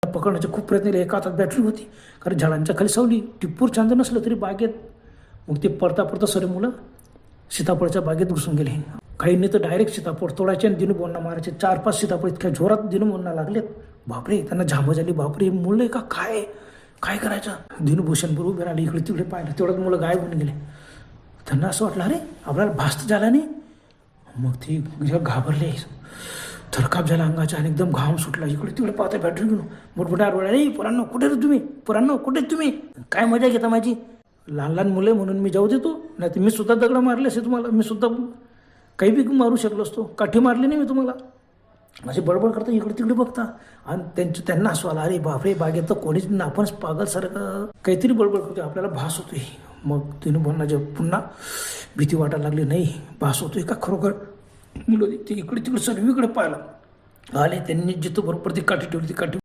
पकडण्याचे खूप प्रयत्न केले. एका हातात बॅटरी होती, कारण झाडांच्या खाली सावली. टिप्पूर चांद नसलं तरी बागेत. मग ते पडता सर्व मुलं सीताफळच्या बागेत घुसून गेले. काहींनी तर डायरेक्ट सीताफळ तोडायचे आणि दिनूभाऊंना मारायचे. 4-5 सीताफळ इतक्या जोरात दिनूभाऊंना लागलेत. बापरे, त्यांना झांब झाली. बापरे, मुलं आहे का काय करायचं. दिनूभूषण बरोबर उभे राहिले, इकडे तिकडे पाहिलं. तेवढ्यात मुलं गायब होऊन गेले. त्यांना असं वाटलं, अरे आपल्याला भास्त झाला नाही. मग ते घाबरले, थरकाप झाला अंगाचा आणि एकदम घाम सुटला. इकडे तिकडे पाहता बॅटरी घेऊन मोठमोठ्या आरवड्या, अरे पोरांनो कुठे रे तुम्ही, पोरांनो कुठे तुम्ही, काय मजा घेता माझी. लहान मुले म्हणून मी जाऊ देतो, नाही तर मी सुद्धा दगड मारले असे तुम्हाला. मी सुद्धा काही बी मारू शकलो असतो. काठी मारली नाही मी तुम्हाला. असे बडबड करता, इकडे तिकडे बघता. आणि त्यांना असं आला, अरे बापरे, बागेत तर कोणीच नाही, आपणच पागलसारखं काहीतरी बडबड करतोय, आपल्याला भास होतोय. मग दिनूभाऊंना जेव्हा पुन्हा भीती वाटायला लागली, नाही भास होतोय का खरोखर. मुलं ते इकडे तिकडे सर्वीकडे पाहिलं आले. त्यांनी जिथं बरोबर ती काठी ठेवली, ती काठी